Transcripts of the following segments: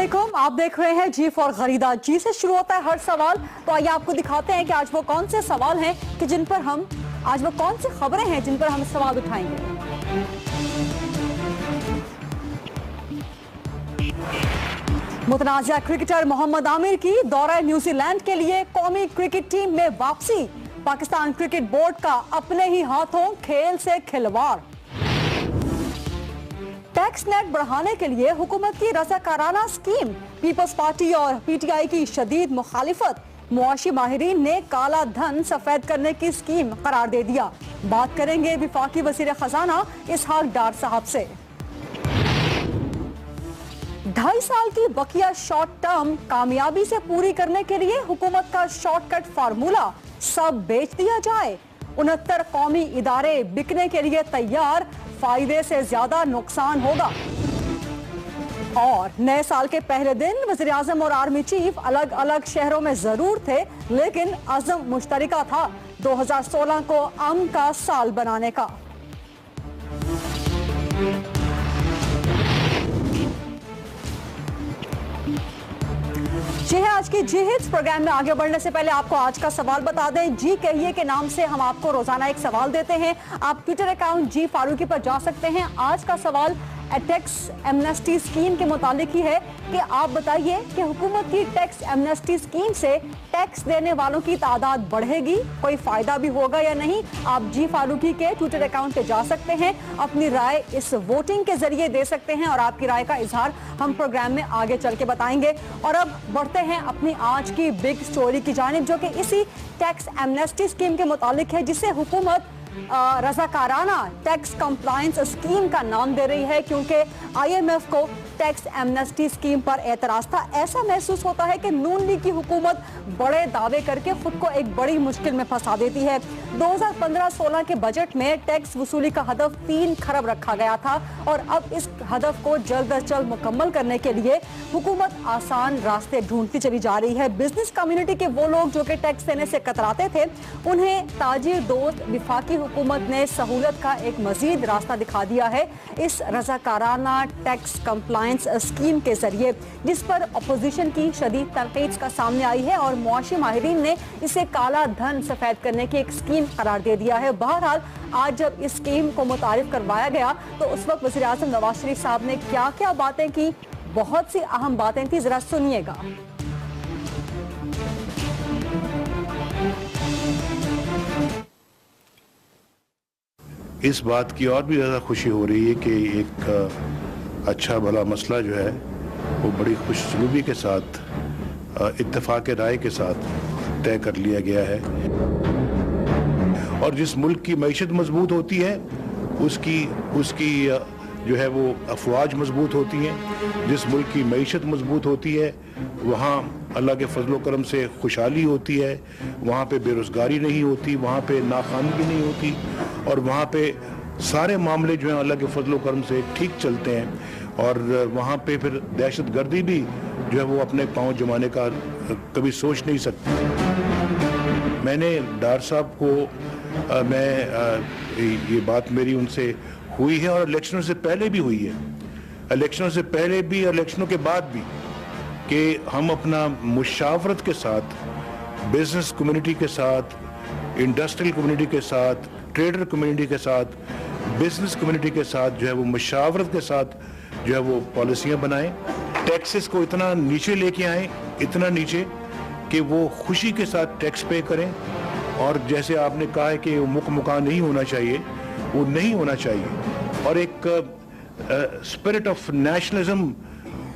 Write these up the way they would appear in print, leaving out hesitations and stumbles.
अस्सलामुअलैकुम, आप देख रहे हैं जी फॉर गरीदा। जी से शुरू होता है हर सवाल। तो आइए आपको दिखाते हैं कि आज वो कौन से सवाल हैं कि जिन पर हम आज वो कौन सी खबरें हैं जिन पर हम सवाल उठाएंगे। मुतनाज़ा क्रिकेटर मोहम्मद आमिर की दौरा न्यूजीलैंड के लिए कौमी क्रिकेट टीम में वापसी। पाकिस्तान क्रिकेट बोर्ड का अपने ही हाथों खेल से खिलवाड़। टैक्स नेट बढ़ाने के लिए हुकूमत की रज़ाकाराना स्कीम, पीपल्स पार्टी और पीटीआई की शदीद मुखालिफत। मुआशी माहिरीन ने काला धन सफेद करने की स्कीम करार दे दिया। बात करेंगे वफाकी वज़ीर खजाना इसहाक डार साहब से। 2.5 साल की बकिया शॉर्ट टर्म कामयाबी से पूरी करने के लिए हुकूमत का शॉर्टकट फार्मूला, सब बेच दिया जाए। 69 कौमी इदारे बिकने के लिए तैयार, फायदे से ज्यादा नुकसान होगा। और नए साल के पहले दिन वज़ीर आज़म और आर्मी चीफ अलग अलग शहरों में जरूर थे, लेकिन अज़म मुश्तरका था 2016 को अमन का साल बनाने का। जी है आज की जी हिट्स प्रोग्राम में आगे बढ़ने से पहले आपको आज का सवाल बता दें। जी कहिए के नाम से हम आपको रोजाना एक सवाल देते हैं। आप ट्विटर अकाउंट जी फारूकी पर जा सकते हैं। आज का सवाल टैक्स एमनेस्टी स्कीम के मुतालिक ही है कि आप बताइए कि हुकूमत की टैक्स एमनेस्टी स्कीम से टैक्स देने वालों की तादाद बढ़ेगी, कोई फायदा भी होगा या नहीं। आप जी फारूकी के ट्विटर अकाउंट पे जा सकते हैं, अपनी राय इस वोटिंग के जरिए दे सकते हैं और आपकी राय का इजहार हम प्रोग्राम में आगे चल के बताएंगे। और अब बढ़ते हैं अपनी आज की बिग स्टोरी की जानिब, जो कि इसी टैक्स एमनेस्टी स्कीम के मुतालिक है, जिसे हुकूमत रज़ाकाराना टैक्स कंप्लायंस स्कीम का नाम दे रही है, क्योंकि IMF को टैक्स एमनेस्टी स्कीम पर एतराज था। ऐसा महसूस होता है कि नून लीग की हुकूमत बड़े दावे करके खुद को एक बड़ी मुश्किल में फंसा देती है। 2015-16 के बजट में टैक्स वसूली का हदफ 3 खरब रखा गया था और अब इस हदफ को जल्द अज जल्द मुकम्मल करने के लिए हुकूमत आसान रास्ते ढूंढती चली जा रही है। बिजनेस कम्युनिटी के वो लोग जो कि टैक्स देने से कतराते थे, उन्हें ताजिर दोस्त वफाकी हुकूमत ने सहूलत का एक मजीद रास्ता दिखा दिया है इस रज़ाकाराना टैक्स कंप्लायंस स्कीम के जरिए, जिस पर अपोजिशन की शदीद तनकीद का सामने आई है और मुआशी माहिरीन ने इसे काला धन सफेद करने की एक स्कीम करार दे दिया है। बहरहाल आज जब इस स्कीम को मुतारिफ करवाया गया तो उस वक्त वज़ीर आज़म नवाज शरीफ साहब ने क्या क्या बातें की, बहुत सी अहम बातें थी, जरा सुनिएगा। इस बात की और भी ज़्यादा खुशी हो रही है कि एक अच्छा भला मसला जो है वो बड़ी खुशसलूबी के साथ, इत्तेफाक राय के साथ तय कर लिया गया है। और जिस मुल्क की मईशत मजबूत होती है उसकी जो है वो अफवाज मजबूत होती हैं। जिस मुल्क की मईशत मजबूत होती है वहाँ अल्लाह के फजल करम से खुशहाली होती है, वहाँ पे बेरोज़गारी नहीं होती, वहाँ पे नाखानगी नहीं होती और वहाँ पे सारे मामले जो हैं अल्लाह के फजल करम से ठीक चलते हैं। और वहाँ पे फिर दहशत गर्दी भी जो है वो अपने पाँव जमाने का कभी सोच नहीं सकती। मैंने डार साहब को ये बात मेरी उनसे हुई है और इलेक्शनों से पहले भी हुई है, इलेक्शनों से पहले भी और इलेक्शनों के बाद भी, कि हम अपना मुशावरत के साथ, बिजनेस कम्युनिटी के साथ, इंडस्ट्रियल कम्युनिटी के साथ, ट्रेडर कम्युनिटी के साथ, बिजनेस कम्युनिटी के साथ जो है वो मुशावरत के साथ जो है वो पॉलिसियाँ बनाएं, टैक्सेस को इतना नीचे लेके आएं, इतना नीचे कि वो खुशी के साथ टैक्स पे करें। और जैसे आपने कहा है कि मुका नहीं होना चाहिए, वो नहीं होना चाहिए। और एक स्पिरिट ऑफ नेशनलिज्म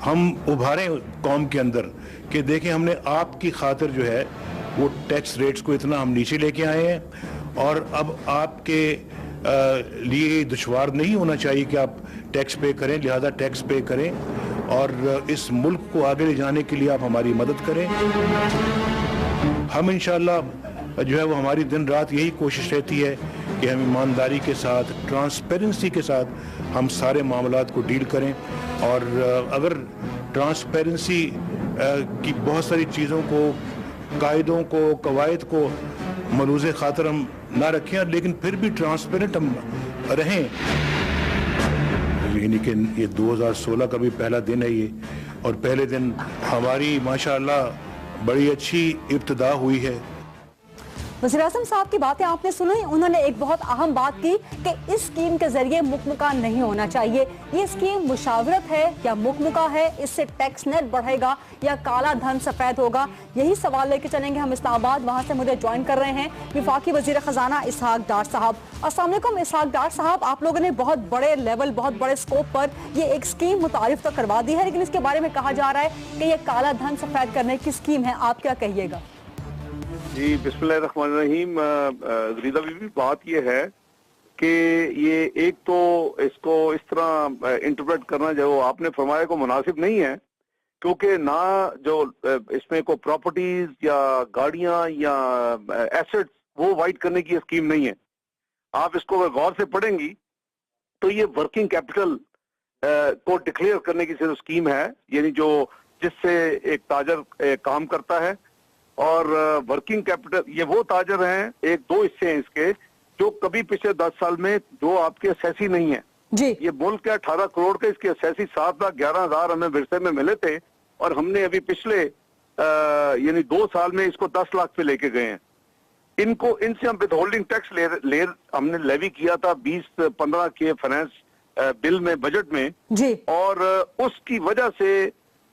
हम उभारें कौम के अंदर कि देखें हमने आपकी खातिर जो है वो टैक्स रेट्स को इतना हम नीचे लेके आए हैं और अब आपके लिए दुश्वार नहीं होना चाहिए कि आप टैक्स पे करें, लिहाजा टैक्स पे करें और इस मुल्क को आगे ले जाने के लिए आप हमारी मदद करें। हम इंशाअल्लाह जो है वो हमारी दिन रात यही कोशिश रहती है कि हम ईमानदारी के साथ, ट्रांसपेरेंसी के साथ हम सारे मामलात को डील करें। और अगर ट्रांसपेरेंसी की बहुत सारी चीज़ों को, कायदों को, कवायद को मलूज़े खातर हम ना रखें, लेकिन फिर भी ट्रांसपेरेंट हम रहें, यानी कि ये 2016 का भी पहला दिन है ये, और पहले दिन हमारी माशाअल्लाह बड़ी अच्छी इब्तिदा हुई है। वज़ीर-ए-आज़म साहब की बातें आपने सुनी, उन्होंने एक बहुत अहम बात की कि इस स्कीम के जरिए मुकमुका नहीं होना चाहिए। ये स्कीम मुशावरत है या मुकमुका है, इससे टैक्स नेट बढ़ेगा या काला धन सफेद होगा, यही सवाल लेके चलेंगे हम इस्लामाबाद। वहाँ से मुझे ज्वाइन कर रहे हैं वफाकी वज़ीर ख़जाना इसहाक डार साहब। अस्सलाम वालेकुम इसहाक डार साहब, आप लोगों ने बहुत बड़े लेवल, बहुत बड़े स्कोप पर ये एक स्कीम मुतारिफ तो करवा दी है, लेकिन इसके बारे में कहा जा रहा है कि ये काला धन सफेद करने की स्कीम है, आप क्या कहिएगा? जी बिस्मिल्लाहिर्रहमानिर्रहीम। रीदा बीबी, बात ये है कि ये एक तो इसको इस तरह इंटरप्रेट करना जो आपने फरमाया को मुनासिब नहीं है, क्योंकि ना जो इसमें को प्रॉपर्टीज या गाड़ियां या एसेट्स वो वाइट करने की स्कीम नहीं है। आप इसको अगर गौर से पढ़ेंगी तो ये वर्किंग कैपिटल को डिक्लेयर करने की सिर्फ स्कीम है, यानी जो जिससे एक ताजर काम करता है। और वर्किंग कैपिटल ये वो ताजर हैं, एक दो हिस्से हैं इसके, जो कभी पिछले 10 साल में जो आपके असेसी नहीं है जी। ये मुल्क के 18 करोड़ के, इसके असेसी 7,11,000 हमें विरसे में मिले थे, और हमने अभी पिछले यानी 2 साल में इसको 10 लाख पे लेके गए हैं। इनको इनसे हम विदहोल्डिंग टैक्स हमने लेवी किया था 20-15 के फाइनेंस बिल में, बजट में जी। और उसकी वजह से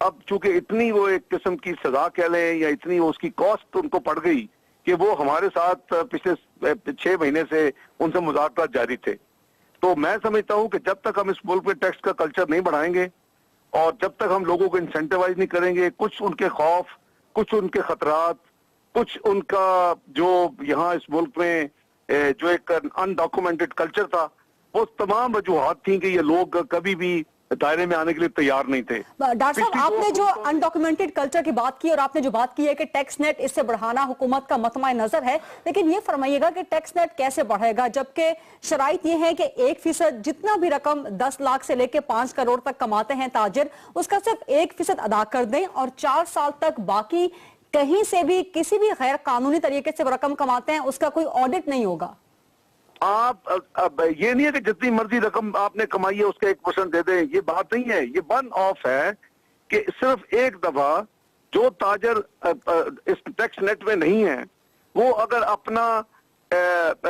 अब चूंकि इतनी वो एक किस्म की सजा कह लें या इतनी उसकी कॉस्ट उनको पड़ गई कि वो हमारे साथ पिछले 6 महीने से उनसे मुज़ाकरात जारी थे। तो मैं समझता हूं कि जब तक हम इस मुल्क में टैक्स का कल्चर नहीं बढ़ाएंगे और जब तक हम लोगों को इंसेंटिवाइज नहीं करेंगे, कुछ उनके खौफ, कुछ उनके खतरात, कुछ उनका जो यहाँ इस मुल्क में जो एक अनडॉक्यूमेंटेड कल्चर था, वो तमाम वजूहात थी कि ये लोग कभी भी दायरे में आने के लिए तैयार नहीं थे। डॉक्टर साहब, आपने जो अनडॉक्यूमेंटेड कल्चर की बात की और आपने जो बात की है कि टैक्स नेट इससे बढ़ाना हुकूमत का मतमाय नजर है, लेकिन ये फरमाइएगा कि टैक्स नेट कैसे बढ़ेगा, जबकि शराइत ये है कि 1% जितना भी रकम 10 लाख से लेके 5 करोड़ तक कमाते हैं ताजिर, उसका सिर्फ 1% अदा कर दें और 4 साल तक बाकी कहीं से भी किसी भी गैर कानूनी तरीके से रकम कमाते हैं उसका कोई ऑडिट नहीं होगा। आप अब ये नहीं है कि जितनी मर्जी रकम आपने कमाई है उसका 1% दे दें, ये बात नहीं है। ये वन ऑफ है कि सिर्फ एक दफा जो ताजर इस टैक्स नेट में नहीं है, वो अगर अपना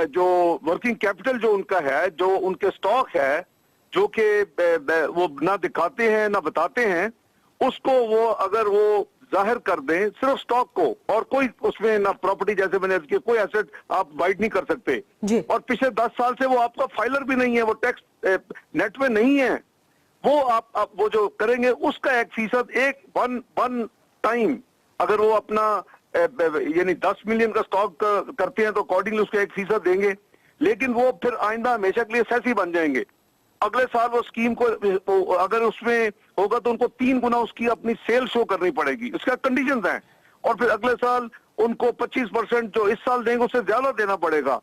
जो वर्किंग कैपिटल जो उनका है, जो उनके स्टॉक है, जो कि वो ना दिखाते हैं ना बताते हैं, उसको वो अगर वो जाहिर कर दें सिर्फ स्टॉक को, और कोई उसमें ना प्रॉपर्टी, जैसे मैंने अर्ज किया, कोई एसेट आप वाइट नहीं कर सकते जी। और पिछले 10 साल से वो आपका फाइलर भी नहीं है, वो टैक्स नेट में नहीं है, वो आप वो जो करेंगे उसका 1% एक वन टाइम अगर वो अपना यानी 10 मिलियन का स्टॉक करते हैं तो अकॉर्डिंगली उसका 1% देंगे, लेकिन वो फिर आइंदा हमेशा के लिए सेसी बन जाएंगे। अगले साल वो स्कीम को अगर उसमें होगा तो उनको 3 गुना उसकी अपनी सेल शो करनी पड़ेगी, उसका कंडीशंस हैं, और फिर अगले साल उनको 25% जो इस साल देंगे उससे ज्यादा देना पड़ेगा।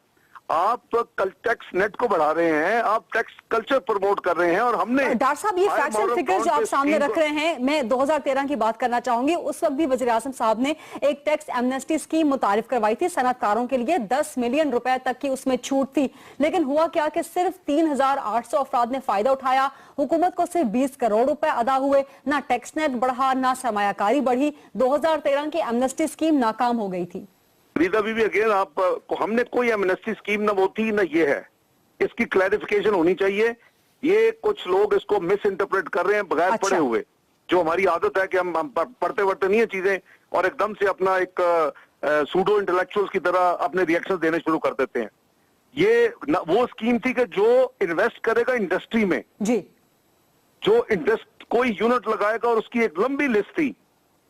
आप टैक्स नेट को बढ़ा रहे हैं, आप टैक्स कल्चर प्रमोट कर रहे हैं, और हमने डॉक्टर साहब ये फैक्ट्स एंड फिगर्स जो आप सामने रख रहे हैं, मैं 2013 की बात करना चाहूंगी। उस वक्त भी वज़ीर-ए-आज़म साहब ने एक टैक्स एमनेस्टी स्कीम मुतारिफ करवाई थी सनतकारों के लिए, 10 मिलियन रुपए तक की उसमें छूट थी, लेकिन हुआ क्या कि सिर्फ 3,800 अफराद ने फायदा उठाया, हुकूमत को सिर्फ 20 करोड़ रुपए अदा हुए, ना टैक्स नेट बढ़ा ना सरमायाकारी बढ़ी। 2013 की एमनेस्टी स्कीम नाकाम हो गई थी। रीदा बीबी, अगेन आप हमने कोई एमनेस्टी स्कीम ना वो थी ना ये है, इसकी क्लैरिफिकेशन होनी चाहिए। ये कुछ लोग इसको मिस इंटरप्रेट कर रहे हैं बगैर पढ़े हुए, जो हमारी आदत है कि हम पढ़ते वढ़ते नहीं है चीजें और एकदम से अपना एक सूडो इंटेलेक्चुअल्स की तरह अपने रिएक्शन देने शुरू कर देते हैं। ये वो स्कीम थी कि जो इन्वेस्ट करेगा इंडस्ट्री में जी, जो कोई यूनिट लगाएगा और उसकी एक लंबी लिस्ट थी,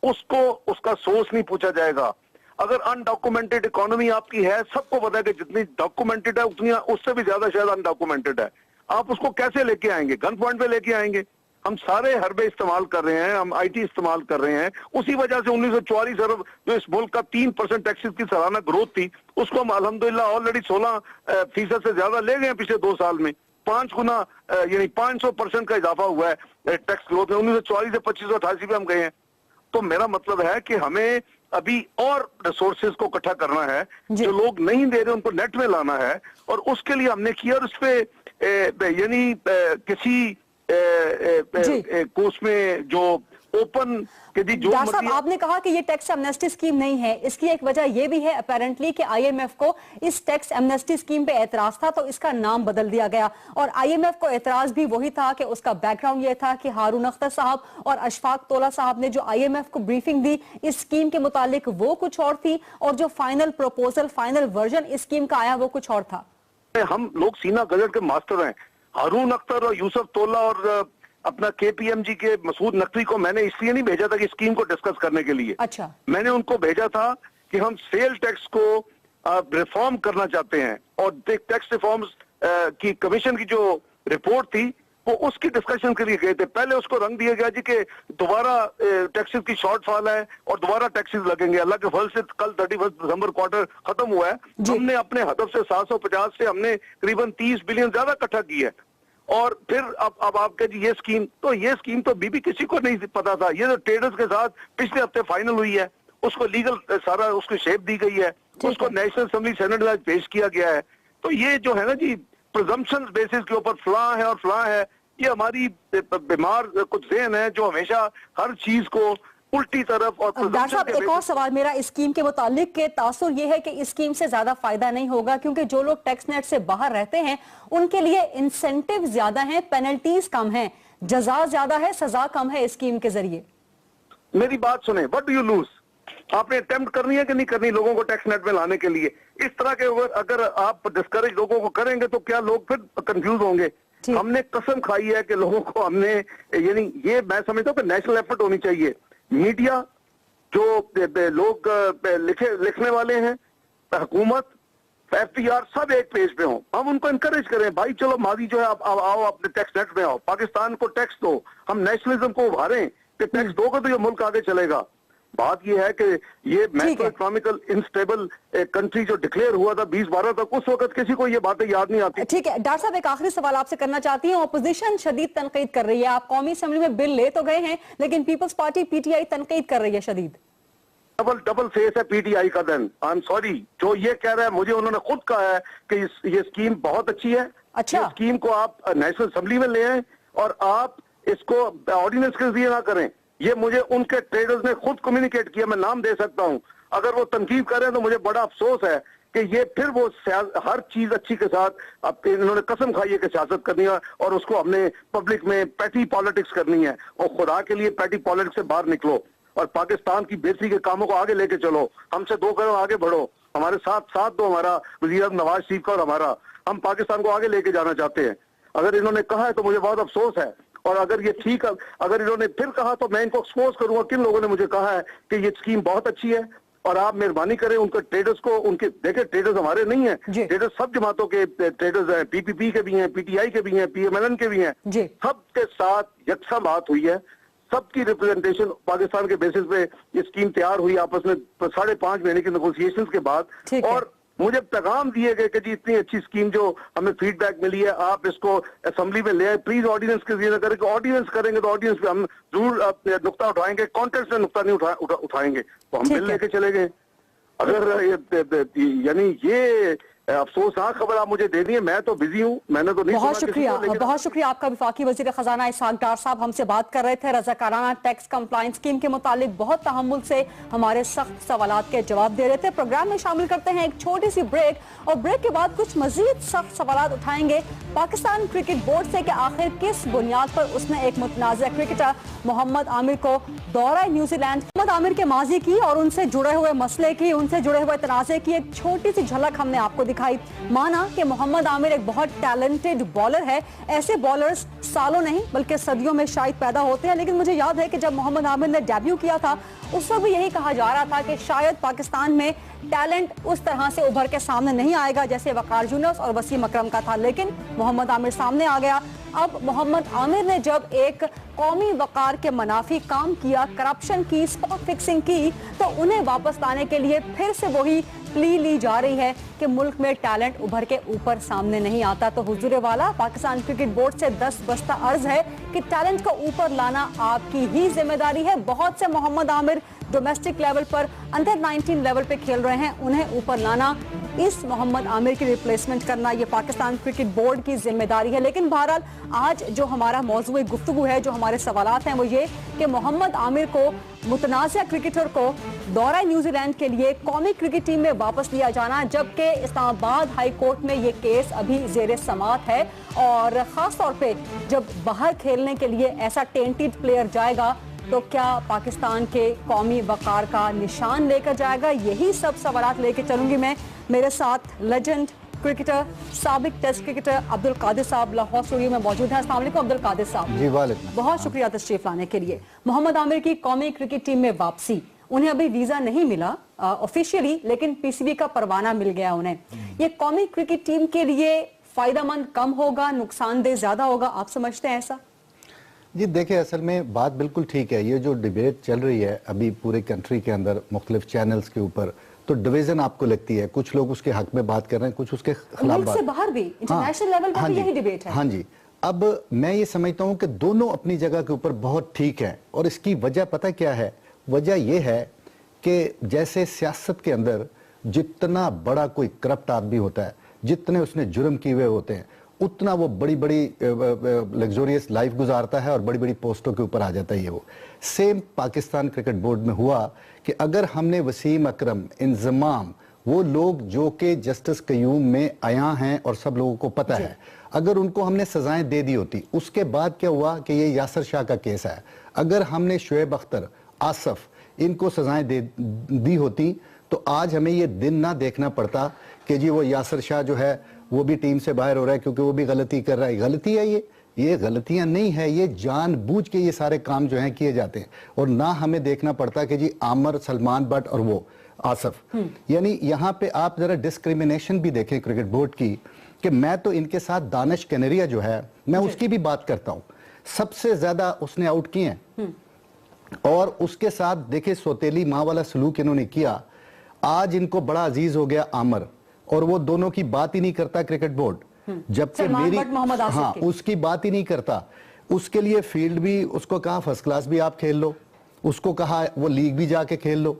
उसको उसका सोर्स नहीं पूछा जाएगा। अगर अनडॉक्यूमेंटेड इकोनॉमी आपकी है, सबको पता है कि जितनी डॉक्यूमेंटेड है उतनी उससे भी ज्यादा शायद अनडॉक्यूमेंटेड है, आप उसको कैसे लेके आएंगे? गन पॉइंट पे लेके आएंगे। हम सारे हरबे इस्तेमाल कर रहे हैं, हम आईटी इस्तेमाल कर रहे हैं, उसी वजह से 1944 अरब जो इस मुल्क का 3% टैक्सेस की सालाना ग्रोथ थी, उसको हम अल्हम्दुलिल्लाह ऑलरेडी 16% से ज्यादा ले गए हैं पिछले 2 साल में। 5 गुना यानी 500% का इजाफा हुआ है टैक्स ग्रोथ में। 1944 से 2588 पे हम गए हैं। तो मेरा मतलब है कि हमें अभी और रिसोर्सेज को इकट्ठा करना है, जो लोग नहीं दे रहे उनको नेट में लाना है, और उसके लिए हमने किया। और उस पे यानी किसी उसमें जो ओपन कि जी जो डॉक्टर साहब, आपने कहा कि ये टैक्स एमनेस्टी स्कीम नहीं है, इसकी एक वजह ये भी है अपेरेंटली कि आईएमएफ को इस टैक्स एमनेस्टी स्कीम पे एतराज था, तो इसका नाम बदल दिया गया। और आईएमएफ को एतराज भी वही था कि उसका बैकग्राउंड ये था कि हारून अख्तर साहब और अशफाक तोला साहब ने जो आईएमएफ को ब्रीफिंग दी इस स्कीम के मुतालिक वो कुछ और थी, और जो फाइनल प्रपोजल, फाइनल वर्जन इस स्कीम का आया वो कुछ और था। हम लोग सीना गजट के मास्टर हैं। हारून अख्तर और यूसुफ तोला और अपना केपीएमजी के मसूद नकवी को मैंने इसलिए नहीं भेजा था कि स्कीम को डिस्कस करने के लिए। अच्छा, मैंने उनको भेजा था कि हम सेल टैक्स को रिफॉर्म करना चाहते हैं, और टैक्स रिफॉर्म्स की कमीशन की जो रिपोर्ट थी वो उसकी डिस्कशन के लिए गए थे। पहले उसको रंग दिया गया जी कि दोबारा टैक्सेस की शॉर्टफॉल है और दोबारा टैक्सेस लगेंगे। अल्लाह के फल से कल 31 दिसंबर क्वार्टर खत्म हुआ है, हमने अपने हदफ से 750 से हमने करीबन 30 बिलियन ज्यादा इकट्ठा की है। और फिर अब आपके जी ये स्कीम तो बीबी किसी को नहीं पता था। ये जो ट्रेडर्स के साथ पिछले हफ्ते फाइनल हुई है, उसको लीगल सारा उसको शेप दी गई है, उसको नेशनल असेंबली सेनेट में पेश किया गया है। तो ये जो है ना जी प्रिजम्पशन बेसिस के ऊपर फलां है और फलां है, ये हमारी बीमार कुछ ज़हन है जो हमेशा हर चीज को उल्टी तरफ। और डॉक्टर साहब, एक और सवाल मेरा इस स्कीम के मुतालिक के तासुर ये है कि इस स्कीम से ज्यादा फायदा नहीं होगा, क्योंकि जो लोग टैक्स नेट से बाहर रहते हैं उनके लिए इंसेंटिव ज्यादा हैं, पेनल्टीज कम हैं, जजा ज्यादा है, सजा कम है इस स्कीम के जरिए। मेरी बात सुने, व्हाट डू यू लूज? आपने अटेम्प्ट करनी है कि नहीं करनी लोगों को टैक्स नेट में लाने के लिए? इस तरह के अगर आप डिस्करेज लोगों को करेंगे तो क्या लोग फिर कंफ्यूज होंगे? हमने कसम खाई है कि लोगों को हमने, यानी ये मैं समझता हूँ कि नेशनल एफर्ट होनी चाहिए। मीडिया, जो लोग लिखने वाले हैं, हुकूमत, एफटीआर, सब एक पेज पे हो। हम उनको इनकरेज करें, भाई चलो मादी जो है आप आओ अपने टैक्स नेट में आओ, पाकिस्तान को टैक्स दो, हम नेशनलिज्म को उभारें कि टैक्स दोगे तो ये मुल्क आगे चलेगा। बात ये है कि ये मैक्रो इकोनॉमिकल इंस्टेबल कंट्री जो डिक्लेयर हुआ था 2012 तक, उस वक्त किसी को ये बातें याद नहीं आती। ठीक है डॉक्टर साहब, एक आखिरी सवाल आपसे करना चाहती हूँ। अपोजिशन शदीद तनकीद कर रही है, आप कौमी असेंबली में बिल ले तो गए हैं लेकिन पीपल्स पार्टी पीटीआई तनकीद कर रही है शदीद। डबल फेस है पीटीआई का। देन आई एम सॉरी, जो ये कह रहा है, मुझे उन्होंने खुद कहा है कि ये स्कीम बहुत अच्छी है। अच्छा, इस स्कीम को आप नेशनल असेंबली में ले आए और आप इसको ऑर्डिनेंस के जरिए ना करें। ये मुझे उनके ट्रेडर्स ने खुद कम्युनिकेट किया, मैं नाम दे सकता हूं। अगर वो तनकीद कर रहे हैं तो मुझे बड़ा अफसोस है कि ये फिर वो हर चीज अच्छी के साथ अब इन्होंने कसम खाई है कि सियासत करनी है और उसको हमने पब्लिक में पैटी पॉलिटिक्स करनी है। और खुदा के लिए पैटी पॉलिटिक्स से बाहर निकलो और पाकिस्तान की बेहतरी के कामों को आगे लेके चलो। हमसे 2 कदम आगे बढ़ो, हमारे साथ दो, हमारा वज़ीर नवाज शरीफ का और हमारा। हम पाकिस्तान को आगे लेके जाना चाहते हैं। अगर इन्होंने कहा है तो मुझे बहुत अफसोस है, और अगर ये ठीक है, अगर इन्होंने फिर कहा तो मैं इनको एक्सपोज करूंगा किन लोगों ने मुझे कहा है कि ये स्कीम बहुत अच्छी है। और आप मेहरबानी करें उनके ट्रेडर्स को, उनके देखें, ट्रेडर्स हमारे नहीं हैं, ट्रेडर्स सब जमातों के ट्रेडर्स हैं, पीपीपी के भी हैं, पीटीआई के भी हैं, पीएमएलएन के भी हैं, सबके साथ यकसा बात हुई है। सबकी रिप्रेजेंटेशन पाकिस्तान के बेसिस पे ये स्कीम तैयार हुई आपस में 5.5 महीने की नेगोशिएशंस के बाद। और मुझे पैगाम दिए गए कि जी इतनी अच्छी स्कीम जो हमें फीडबैक मिली है, आप इसको असेंबली में ले आए, प्लीज ऑर्डिनेंस के जरिए करें। ऑर्डिनेंस करेंगे तो ऑर्डिनेंस पे हम जरूर नुक्ता उठाएंगे, कॉन्टेक्स्ट में नुक्ता नहीं उठाएंगे। तो हम बिल लेके चले गए। अगर यानी ये अफसोसनाक खबर आप मुझे दे दी है, मैं तो बिजी हूँ, मैंने तो नहीं। बहुत शुक्रिया, बहुत शुक्रिया आपका। वफाकी वजीर खजाना इसहाक डार साहब हमसे बात कर रहे थे रज़ाकाराना टैक्स कंप्लायंस स्कीम के मुतालिक, बहुत तहम्मुल से हमारे सख्त सवालात के जवाब दे रहे थे। प्रोग्राम में शामिल करते हैं एक छोटी सी ब्रेक, और ब्रेक के बाद कुछ मजीद सख्त सवालात उठाएंगे पाकिस्तान क्रिकेट बोर्ड से कि आखिर किस बुनियाद पर उसने एक मुतनाज़ा क्रिकेटर मोहम्मद आमिर को दौरा न्यूजीलैंड, मोहम्मद आमिर के माजी की और उनसे जुड़े हुए मसले की, उनसे जुड़े हुए तनाज़े की एक छोटी सी झलक हमने आपको दिखाई। माना कि मोहम्मद आमिर एक बहुत टैलेंटेड बॉलर है, ऐसे बॉलर्स सालों नहीं बल्कि सदियों में शायद पैदा होते हैं। लेकिन मुझे याद है कि जब मोहम्मद आमिर ने डेब्यू किया था उस वक्त भी यही कहा जा रहा था कि शायद पाकिस्तान में टैलेंट उस तरह से उभर के सामने नहीं आएगा जैसे वकार यूनुस और वसीम अकरम का था। लेकिन मोहम्मद आमिर सामने आ गया। अब मोहम्मद आमिर ने जब एक कौमी वकार के मुनाफी काम किया, करप्शन की, स्पॉट फिक्सिंग की, तो उन्हें वापस लाने के लिए फिर से वही प्ली ली जा रही है कि मुल्क में टैलेंट उभर के ऊपर सामने नहीं आता। तो हुजूर वाला पाकिस्तान क्रिकेट बोर्ड से 10 बस्ता अर्ज है कि टैलेंट को ऊपर लाना आपकी ही जिम्मेदारी है। बहुत से मोहम्मद आमिर डोमेस्टिक लेवल पर, अंडर 19 लेवल पे खेल रहे हैं, उन्हें ऊपर लाना, इस मोहम्मद आमिर की रिप्लेसमेंट करना, ये पाकिस्तान क्रिकेट बोर्ड की जिम्मेदारी है। लेकिन बहरहाल आज जो हमारा मौजूद गुफ्तगू है, जो हमारे सवालात हैं, वो ये कि मोहम्मद आमिर को, मुतनाज़ा क्रिकेटर को दौरा न्यूजीलैंड के लिए कौमी क्रिकेट टीम में वापस लिया जाना, जबकि इस्लामाबाद हाई कोर्ट में ये केस अभी ज़ेरे समाअत है। और ख़ास तौर पे जब बाहर खेलने के लिए ऐसा टेंटेड प्लेयर जाएगा तो क्या पाकिस्तान के कौमी वक़ार का निशान लेकर जाएगा? यही सब सवालात लेके चलूंगी मैं। मेरे साथ लेजेंड क्रिकेटर, साबिक टेस्ट क्रिकेटर अब्दुल कादिर साहब लाहौर स्टूडियो में मौजूद हैं। अस्सलाम वालेकुम अब्दुल कादिर साहब। जी वालेकुम। बहुत शुक्रिया तशरीफ लाने के लिए। मोहम्मद आमिर की कौमी क्रिकेट टीम में वापसी, उन्हें अभी वीजा नहीं मिला ऑफिशियली, लेकिन पीसीबी का परवाना मिल गया उन्हें। ये कौमी क्रिकेट टीम के लिए फायदेमंद कम होगा, नुकसानदेह ज्यादा होगा, आप समझते हैं ऐसा? जी देखिए, असल में बात बिल्कुल ठीक है। ये जो डिबेट चल रही है अभी पूरे कंट्री के अंदर मुख्तलिफ चैनल्स के ऊपर, तो डिवीजन आपको लगती है, कुछ लोग उसके हक में बात कर रहे हैं, कुछ उसके खिलाफ बात। से बाहर भी इंटरनेशनल लेवल पर भी यही डिबेट है। हाँ जी। अब मैं ये समझता हूँ कि दोनों अपनी जगह के ऊपर बहुत ठीक है, और इसकी वजह पता क्या है? वजह यह है कि जैसे सियासत के अंदर जितना बड़ा कोई करप्ट आदमी होता है, जितने उसने जुर्म किए हुए होते हैं, उतना वो बड़ी बड़ी लग्जोरियस लाइफ गुजारता है और बड़ी बड़ी पोस्टों के ऊपर आ जाता है। ये वो सेम पाकिस्तान क्रिकेट बोर्ड में हुआ कि अगर हमने वसीम अकरम, इंजमाम, वो लोग जो कि जस्टिस कयूम में आया हैं और सब लोगों को पता है, अगर उनको हमने सजाएं दे दी होती, उसके बाद क्या हुआ कि ये यासर शाह का केस है, अगर हमने शुएब अख्तर, आसफ, इनको सजाएं दी होती तो आज हमें ये दिन ना देखना पड़ता कि जी वो यासर शाह जो है वो भी टीम से बाहर हो रहा है क्योंकि वो भी गलती कर रहा है। गलती है ये गलतियां नहीं है, ये जानबूझ के ये सारे काम जो हैं किए जाते हैं। और ना हमें देखना पड़ता कि जी आमर, सलमान बट और वो आसफ, यानी यहाँ पे आप जरा डिस्क्रिमिनेशन भी देखें क्रिकेट बोर्ड की, कि मैं तो इनके साथ दानिश कनेरिया जो है, मैं उसकी भी बात करता हूँ, सबसे ज्यादा उसने आउट किए हैं, और उसके साथ देखे सौतेली माँ वाला सलूक इन्होंने किया। आज इनको बड़ा अजीज हो गया आमर, और वो दोनों की बात ही नहीं करता क्रिकेट बोर्ड, जबकि मेरी उसकी बात ही नहीं करता। उसके लिए फील्ड भी उसको कहा फर्स्ट क्लास भी आप खेल लो, उसको कहा वो लीग भी जाके खेल लो।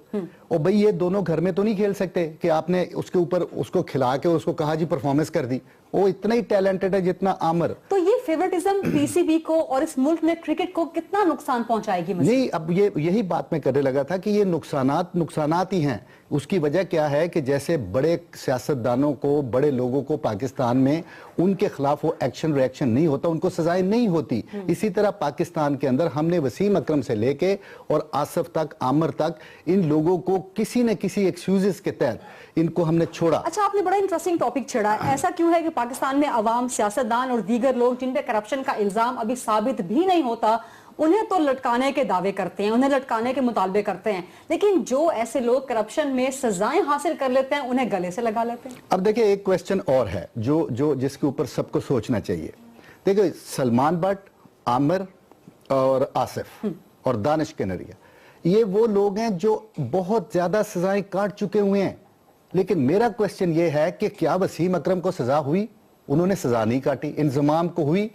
और भाई ये दोनों घर में तो नहीं खेल सकते कि आपने उसके ऊपर उसको खिला के उसको कहा जी परफॉर्मेंस कर दी। वो इतना ही टैलेंटेड है जितना आमर। तो ये फेवरेटिज्म पीसीबी को और इस मुल्क में क्रिकेट को कितना नुकसान पहुंचाएगी? नहीं, अब यही बात मैं करने लगा था कि ये नुकसानात ही हैं। उसकी वजह क्या है कि जैसे बड़े सियासतदानों को, बड़े लोगों को पाकिस्तान में उनके खिलाफ वो एक्शन रिएक्शन नहीं होता, उनको सजाएं नहीं होती। इसी तरह पाकिस्तान के अंदर हमने वसीम अकरम से लेके और आसफ तक, आमर तक, इन लोगों को किसी न किसी एक्सक्यूजेस के तहत इनको हमने छोड़ा। अच्छा, आपने बड़ा इंटरेस्टिंग टॉपिक छेड़ा। ऐसा क्यों है कि पाकिस्तान में अवाम, सियासतदान और दीगर लोग जिन पे करप्शन का इल्जाम अभी साबित भी नहीं होता, उन्हें तो लटकाने के दावे करते हैं, उन्हें लटकाने के मुतालबे करते हैं, लेकिन जो ऐसे लोग करप्शन में सजाएं हासिल कर लेते हैं उन्हें गले से लगा लेते हैं? अब देखिए, एक क्वेश्चन और है जो जिसके ऊपर सबको सोचना चाहिए। देखिए, सलमान बट, आमिर और आसिफ और दानिश कनेरिया, ये वो लोग हैं जो बहुत ज्यादा सजाएं काट चुके हुए हैं। लेकिन मेरा क्वेश्चन ये है कि क्या वसीम अकरम को सजा हुई? उन्होंने सजा नहीं काटी। इंजमाम को हुई?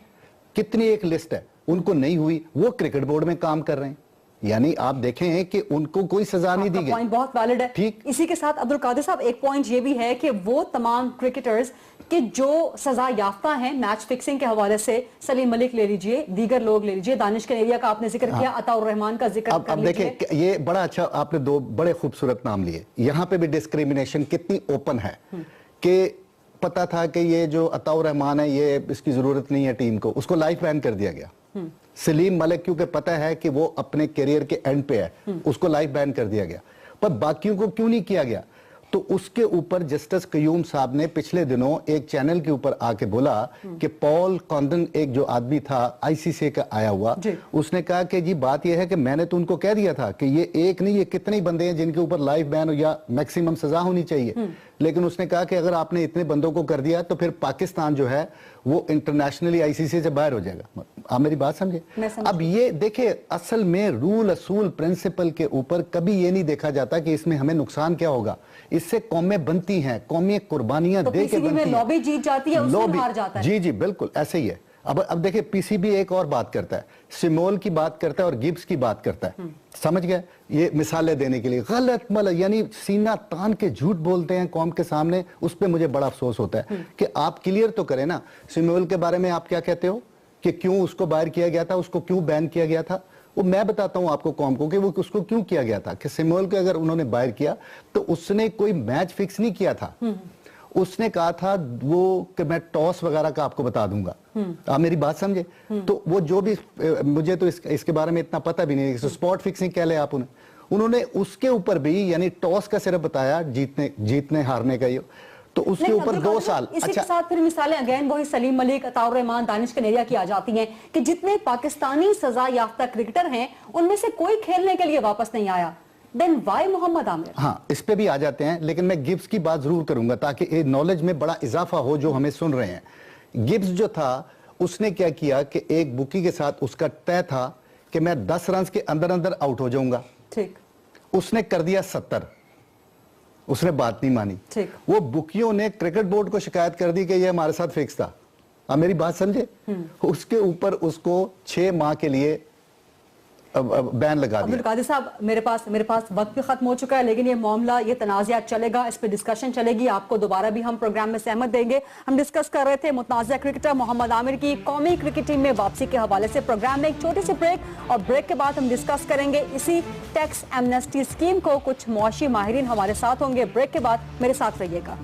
कितनी एक लिस्ट है, उनको नहीं हुई। वो क्रिकेट बोर्ड में काम कर रहे हैं, यानी आप देखें कि उनको कोई सजा नहीं दी गई। पॉइंट बहुत वैलिड है। ठीक। इसी के साथ अब्दुल कादिर साहब, एक पॉइंट ये भी है कि वो तमाम क्रिकेटर्स कि जो सजा याफ्ता हैं मैच फिक्सिंग के हवाले से, सलीम मलिक ले लीजिए, दीगर लोग ले लीजिए, दानिश कनेरिया का आपने जिक्र किया, अताउर रहमान का जिक्र कर लीजिए। अब देखिए, ये बड़ा अच्छा, आपने दो बड़े खूबसूरत नाम लिए। यहाँ पे भी डिस्क्रिमिनेशन कितनी ओपन है कि पता था कि ये जो अताउर रहमान है ये इसकी जरूरत नहीं है टीम को, उसको लाइफ बैन कर दिया गया। सलीम मलिक क्योंकि पता है कि वो अपने करियर के एंड पे है, उसको लाइफ बैन कर दिया गया। पर बाकियों को क्यों नहीं किया गया? तो उसके ऊपर जस्टिस कयूम साहब ने पिछले दिनों एक चैनल के ऊपर आके बोला कि पॉल कॉन्डन, एक जो आदमी था आईसीसी का आया हुआ, उसने कहा कि जी बात यह है कि मैंने तो उनको कह दिया था कि ये एक नहीं, ये कितने बंदे हैं जिनके ऊपर लाइफ बैन या मैक्सिमम सजा होनी चाहिए। लेकिन उसने कहा कि अगर आपने इतने बंदों को कर दिया तो फिर पाकिस्तान जो है वो इंटरनेशनली आईसीसी से बाहर हो जाएगा। आप मेरी बात समझे? अब ये देखिए, असल में रूल, असूल, प्रिंसिपल के ऊपर कभी ये नहीं देखा जाता कि इसमें हमें नुकसान क्या होगा। इससे कौमें बनती हैं, कौमें कुर्बानियां दे के बनती हैं, लॉबी जीत जाती है, उसमें हार जाता है। जी जी बिल्कुल ऐसे ही है। अब देखिए पीसीबी एक और बात करता है, सिमोल की बात करता है और गिब्स की बात करता है, समझ गए? ये मिसालें देने के लिए गलत मतलब यानी सीना तान के झूठ बोलते हैं कौम के सामने, उस पे मुझे बड़ा अफसोस होता है कि आप क्लियर तो करें ना, सिमोल के बारे में आप क्या कहते हो कि क्यों उसको बाहर किया गया था, उसको क्यों बैन किया गया था? वो मैं बताता हूं आपको कौम को कि वो उसको क्यों किया गया था कि सिमोल को अगर उन्होंने बाहर किया तो उसने कोई मैच फिक्स नहीं किया था, उसने कहा था वो कि मैं टॉस वगैरह का आपको बता दूंगा। आप मेरी बात समझे? तो वो जो भी मुझे तो इसके बारे में इतना पता भी नहीं, स्पॉट फिक्सिंग कह ले आप उन्होंने उसके ऊपर भी यानी टॉस का सिर्फ बताया जीतने हारने का, ये तो उसके ऊपर 2 साल। इसी के साथ फिर मिसालें अगेन वही सलीम मलिक, अताउर रहमान, दानिश कनेरिया की आ जाती हैं कि जितने पाकिस्तानी सजा याफ्ता क्रिकेटर हैं उनमें से कोई खेलने के लिए वापस नहीं आया। Then why Mohammad Aamir? हाँ, इस पे भी आ जाते हैं, लेकिन मैं गिब्स की बात जरूर करूंगा ताकि नॉलेज में बड़ा इजाफा हो जो हमें सुन रहे हैं। गिब्स जो था उसने क्या किया कि एक बुकी के साथ उसका तय था कि मैं 10 रन के अंदर अंदर आउट हो जाऊंगा, ठीक, उसने कर दिया 70, उसने बात नहीं मानी, ठीक, वो बुकियों ने क्रिकेट बोर्ड को शिकायत कर दी कि ये हमारे साथ फिक्स था। आप मेरी बात समझे? उसके ऊपर उसको 6 माह के लिए बैन लगा दिया। अब्दुल कादिर साहब, मेरे पास वक्त भी खत्म हो चुका है, लेकिन ये मामला, ये तनाज़ा चलेगा, इस पे डिस्कशन चलेगी, आपको दोबारा भी हम प्रोग्राम में सहमत देंगे। हम डिस्कस कर रहे थे मुतनाज़ा क्रिकेटर मोहम्मद आमिर की कौमी क्रिकेट टीम में वापसी के हवाले से। प्रोग्राम में एक छोटी सी ब्रेक, और ब्रेक के बाद हम डिस्कस करेंगे इसी टैक्स एमनेस्टी स्कीम को। कुछ मुआशी माहिरीन हमारे साथ होंगे। ब्रेक के बाद मेरे साथ रहिएगा।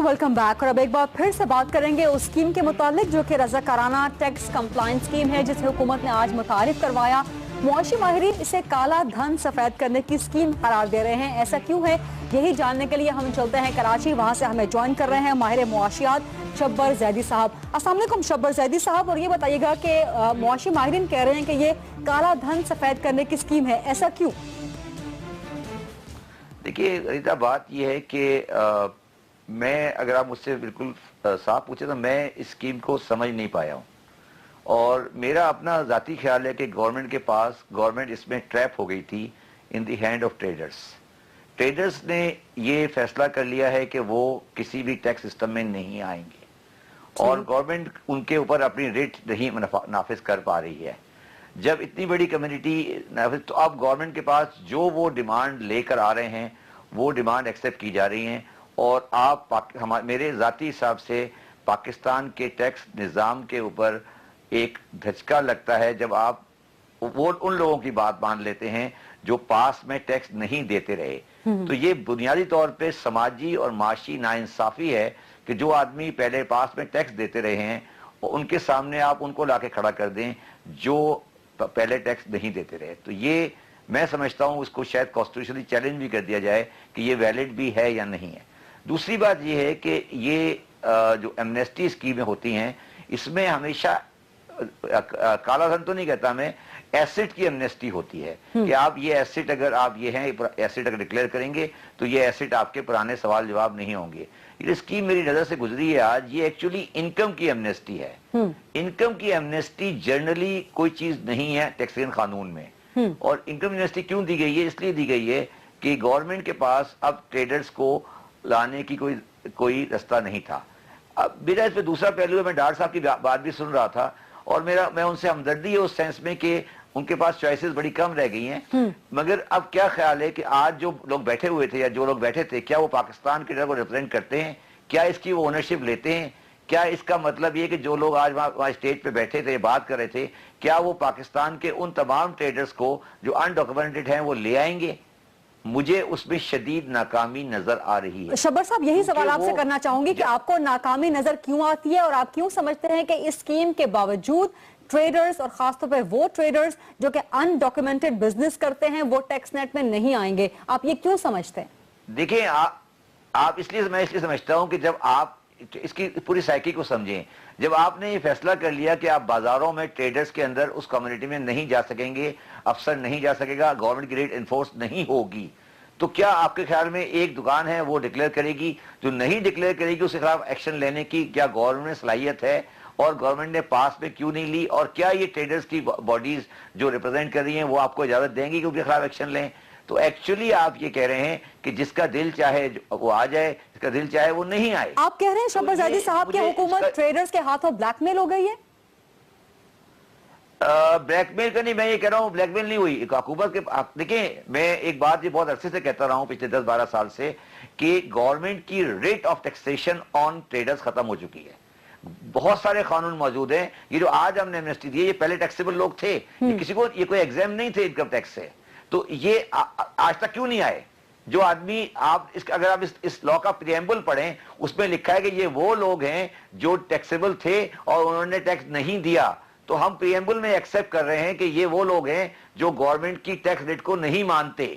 Welcome back. और अब एक बार फिर से बात करेंगे उस स्कीम के मुतालिक जो कि रज़ाकाराना टैक्स कंप्लायंस स्कीम है, जिसे हुकूमत ने आज मुतारिफ करवाया। मुआशी माहिरीन इसे काला धन सफेद करने की स्कीम करार दे रहे हैं। ऐसा क्यों है, यही जानने के लिए हम चलते हैं कराची। वहां से हमें ज्वाइन कर रहे हैं माहिर मुआशियात शब्बर जैदी साहब। अस्सलाम वालेकुम शब्बर जैदी साहब, और ये बताइएगा कि मुआशी माहिरीन कह रहे हैं कि ये काला धन सफेद करने की स्कीम है, ऐसा क्यों? देखिए रीता, बात यह है कि मैं, अगर आप मुझसे बिल्कुल साफ पूछे तो मैं इस स्कीम को समझ नहीं पाया हूँ, और मेरा अपना ज़ाती ख्याल है कि गवर्नमेंट इसमें ट्रैप हो गई थी in the hand of traders ने ये फैसला कर लिया है कि वो किसी भी टैक्स सिस्टम में नहीं आएंगे, और गवर्नमेंट उनके ऊपर अपनी रेट नहीं नाफिज कर पा रही है। जब इतनी बड़ी कम्युनिटी नाफिज, तो अब गवर्नमेंट के पास जो वो डिमांड लेकर आ रहे हैं वो डिमांड एक्सेप्ट की जा रही हैं, और आप मेरे ज़ाती हिसाब से पाकिस्तान के टैक्स निज़ाम के ऊपर एक धचका लगता है जब आप वो उन लोगों की बात मान लेते हैं जो पास में टैक्स नहीं देते रहे। तो ये बुनियादी तौर पे समाजी और माशी नाइंसाफी है कि जो आदमी पहले पास में टैक्स देते रहे हैं उनके सामने आप उनको लाके खड़ा कर दें जो पहले टैक्स नहीं देते रहे। तो ये मैं समझता हूँ उसको शायद कॉन्स्टिट्यूशनली चैलेंज भी कर दिया जाए कि ये वैलिड भी है या नहीं है। दूसरी बात यह है कि ये जो एमनेस्टी स्कीमें होती हैं इसमें हमेशा काला धन तो नहीं कहता मैं, एसेट की एमनेस्टी होती है कि आप ये एसेट, अगर आप ये हैं एसेट अगर डिक्लेयर करेंगे तो ये एसेट आपके पुराने सवाल जवाब नहीं होंगे। ये स्कीम मेरी नजर से गुजरी है आज, ये एक्चुअली इनकम की एमनेस्टी है। इनकम की एमनेस्टी जनरली कोई चीज नहीं है टैक्सेशन कानून में। और इनकम एमनेस्टी क्यों दी गई है? इसलिए दी गई है कि गवर्नमेंट के पास अब ट्रेडर्स को लाने की कोई रास्ता नहीं था। अब मेरा इस पे दूसरा पहलू है, मैं डार साहब की बात भी सुन रहा था और मैं उनसे हमदर्दी है उस सेंस में कि उनके पास चॉइसेस बड़ी कम रह गई हैं। मगर अब क्या ख्याल है कि आज जो लोग बैठे हुए थे या जो लोग बैठे थे, क्या वो पाकिस्तान की तरफ को रिप्रेजेंट करते हैं? क्या इसकी वो ओनरशिप लेते हैं? क्या इसका मतलब ये कि जो लोग आज वहाँ स्टेज पे बैठे थे, बात कर रहे थे, क्या वो पाकिस्तान के उन तमाम ट्रेडर्स को जो अनडॉक्यूमेंटेड हैं वो ले आएंगे? मुझे उसमें शदीद नाकामी नजर आ रही है। शब्बर साहब, यही सवाल आपसे करना चाहूंगी कि आपको नाकामी नजर क्यों आती है और आप क्यों समझते हैं कि इस स्कीम के बावजूद ट्रेडर्स और खासतौर पर वो ट्रेडर्स जो कि अनडॉक्यूमेंटेड बिजनेस करते हैं वो टैक्स नेट में नहीं आएंगे? आप ये क्यों समझते हैं? देखिए आप मैं इसलिए समझता हूं कि जब आप इसकी पूरी साइकी को समझें, जब आपने ये फैसला कर लिया कि आप बाजारों में ट्रेडर्स के अंदर उस कम्युनिटी में नहीं जा सकेंगे, अफसर नहीं जा सकेगा, गवर्नमेंट की रेट इन्फोर्स नहीं होगी, तो क्या आपके ख्याल में एक दुकान है वो डिक्लेयर करेगी? जो नहीं डिक्लेयर करेगी उसके खिलाफ एक्शन लेने की क्या गवर्नमेंट में सलाहियत है? और गवर्नमेंट ने पास में क्यों नहीं ली? और क्या ये ट्रेडर्स की बॉडीज जो रिप्रेजेंट कर रही हैं वो आपको इजाजत देंगी कि उनके खिलाफ एक्शन लें? تو ایکچولی آپ یہ کہہ رہے ہیں کہ جس کا دل چاہے وہ آ جائے, جس کا دل چاہے وہ نہیں آئے. آپ کہہ رہے ہیں شہباز زاہدی صاحب کہ حکومت ٹریڈرز کے ہاتھوں بلیک میل ہو گئی ہے؟ بلیک میل کا نہیں, میں یہ کہہ رہا ہوں بلیک میل نہیں ہوئی حکومت کے. دیکھیں میں ایک بات یہ بہت عرصے سے کہتا رہا ہوں پچھلے 10-12 سال سے کہ گورنمنٹ کی rate of taxation on traders ختم ہو چکی ہے. بہت سارے قانون موجود ہیں. یہ جو آج ہم نے ایمنسٹی دی ہے, یہ پہلے ٹیکسیبل لوگ تھے, یہ کسی کو یہ کوئی ایگزام نہیں تھے انکم ٹیکس سے. تو یہ آج تک کیوں نہیں آئے؟ جو آدمی اگر آپ اس لا کا پریمبل پڑھیں, اس میں لکھا ہے کہ یہ وہ لوگ ہیں جو ٹیکسیبل تھے اور انہوں نے ٹیکس نہیں دیا. تو ہم پریمبل میں ایکسپٹ کر رہے ہیں کہ یہ وہ لوگ ہیں جو گورنمنٹ کی ٹیکس ریٹ کو نہیں مانتے.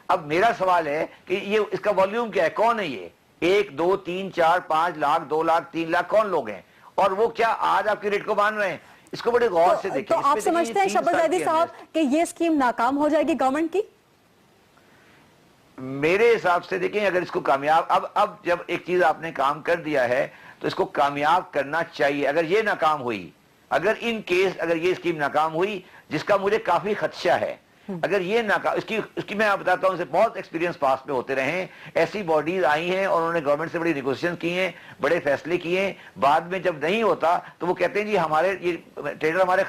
اب میرا سوال ہے کہ یہ اس کا والیوم کیا ہے, کون ہے یہ؟ 1 2 3 4 5 لاکھ 2 لاکھ 3 لاکھ کون لوگ ہیں, اور وہ کیا آج آپ کی ریٹ کو مان رہے ہیں؟ اس کو بڑے غور سے دیکھیں. تو آپ سمجھتے ہیں شہباز زاہدی صاحب کہ یہ اسکیم ناکام ہو جائے گی گورنمنٹ کی؟ میرے حساب سے دیکھیں, اگر اس کو کامیاب اب جب ایک چیز آپ نے کام کر دیا ہے تو اس کو کامیاب کرنا چاہیے. اگر یہ ناکام ہوئی, اگر ان کیس اگر یہ اسکیم ناکام ہوئی, جس کا مجھے کافی خدشہ ہے, اگر یہ ناکام اس کی میں آپ بتاتا ہوں, اسے بہت ایکسپیرینس پاس میں ہوتے رہے ہیں. ایسی باڈیز آئی ہیں اور انہوں نے گورنمنٹ سے بڑی نیگوشیشن کی ہیں, بڑے فیصلے کیے ہیں. بعد میں جب نہیں ہوتا تو وہ کہتے ہیں جی ہمارے یہ ٹریڈر ہمارے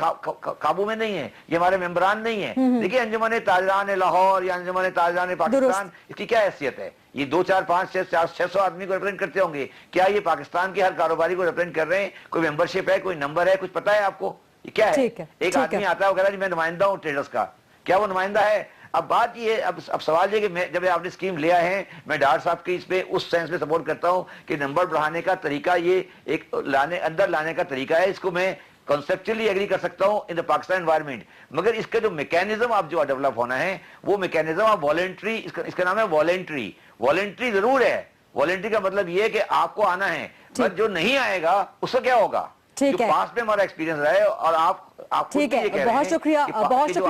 قابو میں نہیں ہیں, یہ ہمارے ممبران نہیں ہیں. دیکھیے انجمن تاجران لاہور یا انجمن تاجران پاکستان, اس کی کیا حیثیت ہے؟ یہ 2 4 5 600 آدمی کو ریپرزینٹ کرتے ہوں گے. کیا یہ پاکستان کے ہر کاروباری کو ریپرزینٹ کر رہے ہیں؟ کوئی ممبرشپ ہے, کوئی نمبر ہے, کچھ پتا ہے آپ کو یہ کیا ہے؟ ایک آدمی آتا ہے وہ کہتا ہے جی میں نمائندہ ہوں ٹریڈرز کا. کیا وہ نمائندہ ہے؟ اب بات یہ اب سوال یہ کہ جب آپ نے اسکیم لیا ہے, میں ڈاکٹر صاحب کی اس پہ اس سینس میں سپورٹ کرتا ہوں کہ نمبر بڑھانے کا طریقہ یہ ایک اندر لانے کا طریقہ ہے. اس کو میں کنسپچولی ایگری کر سکتا ہوں ان دا پاکستان انوائرمنٹ, مگر اس کا جو میکینزم آپ جو ڈیولپ ہونا ہے وہ میکینزم آپ والنٹری, اس کا نام ہے والنٹری. والنٹری ضرور ہے, والنٹری کا مطلب یہ ہے کہ آپ کو آنا ہے, پر جو نہیں آئے گا اس کا کیا ہوگا؟ جو پاس میں ہمارا ایکسپیرینس رہا ہے. اور آپ ٹھیک ہے, بہت شکریہ